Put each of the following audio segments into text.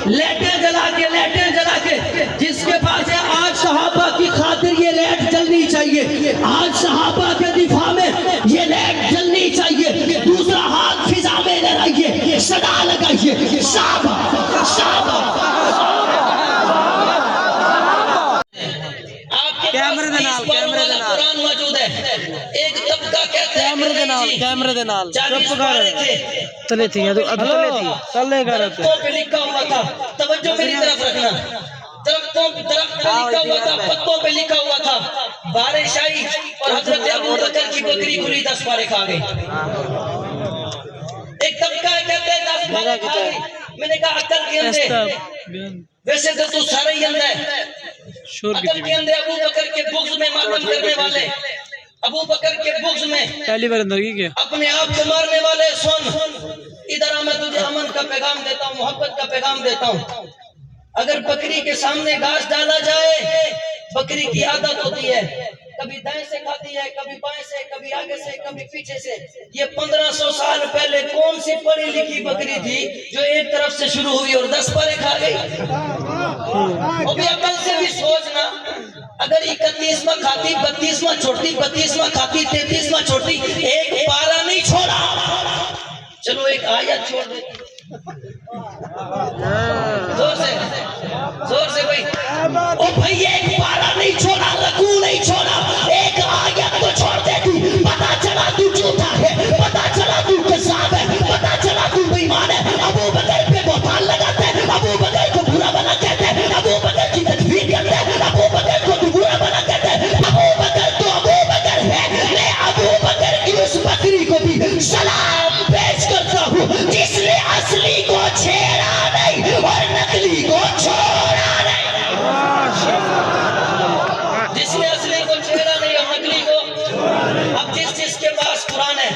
لیٹیں جلا کے جس کے پاس ہے آج صحابہ کی خاطر یہ لائٹ جلنی چاہیے، آج صحابہ کے دفاع میں یہ لائٹ جلنی چاہیے، دوسرا ہاتھ فضا میں لہرائیے، صدا لگائیے، صحابہ صحابہ۔ کیمرے دے نال قرآن موجود ہے۔ ایک طبقہ کہتے ہیں کیمرے دے نال چپ کر تلے تھی تلے کر درختوں پہ لکھا ہوا تھا، توجہ میری طرف رکھنا، درختوں پہ لکھا ہوا تھا، پتوں پہ لکھا ہوا تھا بارش آئی اور حضرت ابو بکر کی بکری کھلی 10 پارے کھا گئی۔ ایک طبقہ کہتے ہیں 10 پارے کھا گئی۔ میں نے کہا عقل کے اندھے، ویسے تو سارے ہی اندھے، عقل کے اندھے ابو بکر کے بغض میں ماتم کرنے والے، ابو بکر کے بغض میں پہلی بار اندر کی کیا اپنے آپ کو مارنے والے، سن ادھر آ، میں تجھے امن کا پیغام دیتا ہوں، محبت کا پیغام دیتا ہوں۔ اگر بکری کے سامنے گھاس ڈالا جائے، بکری کی عادت ہوتی ہے کبھی دائیں سے کھاتی ہے، کبھی بائیں سے، کبھی آگے سے، کبھی پیچھے سے۔ یہ 1500 سال پہلے کون سی پڑھی لکھی بکری تھی جو ایک طرف سے شروع ہوئی اور 10 پارے کھا گئی؟ وہ بھی عقل سے بھی سوچنا، اگر 31واں کھاتی 32واں چھوڑتی، 32واں کھاتی 33واں چھوڑتی، ایک پارا نہیں چھوڑا، چلو ایک آیت چھوڑ دے، زور سے بھائی، او بھائی ایک پارا نہیں چھوڑا، رکوع نہیں چھوڑا، ایک آیت تو چھوڑ دے دی، پتا چلا تو جھوٹا ہے، پتا چلا تو کذاب ہے، پتا چلا تو بے ایمان ہے۔ ابو بکر پہ بہتان لگاتے ہیں، ابو بکر کو برا بنا کہتے ہیں، ابو بکر کی تکفیر کرتے ہیں، ابو بکر کو تو برا بنا کہتے ہیں۔ ابو بکر تو ابو بکر ہے، میں ابو بکر کی اس بکری کو بھی سلام پیش کرتا ہوں جس نے اصلی کو چھیڑا نہیں اور نقلی کو چھوڑا نہیں، جس نے اصلی کو چھیڑا نہیں اور نقلی کو۔ اب جس کے پاس قرآن ہے،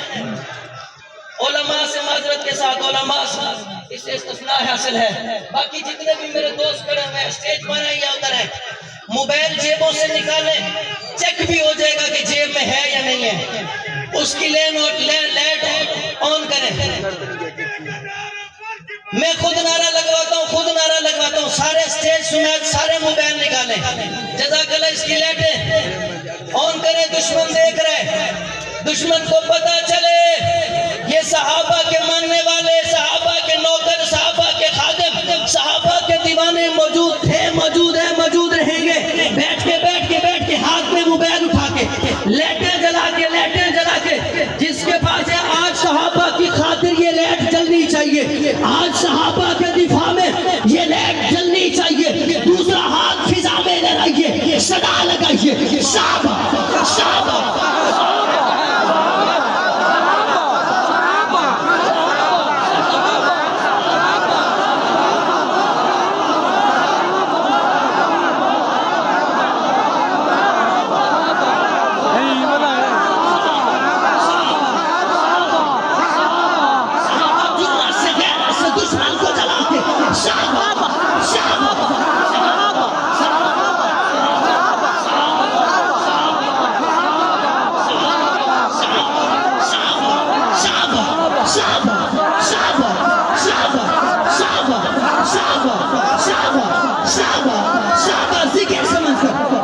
علماء سے معذرت کے ساتھ، علماء اس سے استثناء حاصل ہے، باقی جتنے بھی میرے دوست کھڑے ہوئے ہیں اسٹیج پر ہیں یا ادھر ہیں، موبائل جیبوں سے نکالیں، چیک بھی ہو جائے گا کہ جیب میں ہے یا نہیں ہے، اس کی لائٹ آن کریں۔ میں خود نعرہ لگواتا ہوں، سارے اسٹیج سمیت سارے موبائل نکالیں، جزاک اللہ، اس کی لائٹیں آن کریں، دشمن دیکھ رہے، دشمن کو پتا چلے یہ صحابہ کے ماننے والے، صحابہ کے نوکر، صحابہ کے خادم، صحابہ کے دیوانے موجود تھے، موجود ہیں، موجود رہیں گے۔ بیٹھ کے ہاتھ میں موبائل اٹھا کے لیٹیں جلا کے جس کے پاس ہے آج صحابہ کی خاطر یہ لائٹ جلنی چاہیے، آج صحابہ کے دفاع میں یہ لائٹ جلنی چاہیے، دوسرا ہاتھ فضا میں لہرائیے، صدا لگائیے، صحابہ صحابہ۔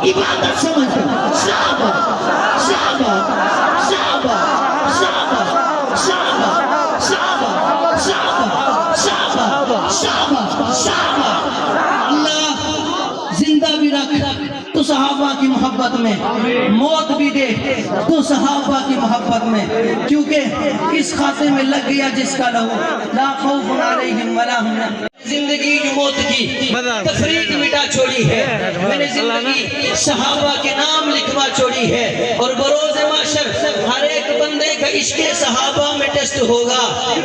عبادت سمجھ کر صحابہ صحابہ صحابہ صحابہ صحابہ صحابہ صحابہ صحابہ صحابہ صحابہ۔ اللہ زندہ بھی رکھ تو صحابہ کی محبت میں، موت بھی دے تو صحابہ کی محبت میں، کیونکہ اس خاتے میں لگ گیا جس کا لہو لا خوف علیہم ولا ہم يحزنون۔ زندگی جو موت کی تفریق مٹا چھوڑی ہے، میں نے زندگی صحابہ کے نام لکھوا چھوڑی ہے، اور بروز معاشر ہر ایک بندے کا عشق صحابہ میں ٹیسٹ ہوگا،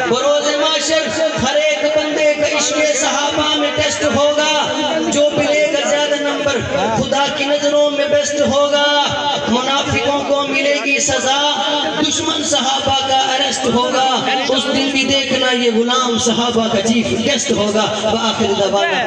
بروز معاشر ہر ایک بندے کا عشق صحابہ میں ٹیسٹ ہوگا، جو ملے گا زیادہ نمبر خدا کی نظروں میں بیسٹ ہوگا، منافقوں کو ملے گی سزا، دشمن صحابہ کا اریسٹ ہوگا، اس دن بھی دیکھنا یہ غلام صحابہ کا چیف گیسٹ ہوگا۔ وآخر دعوانا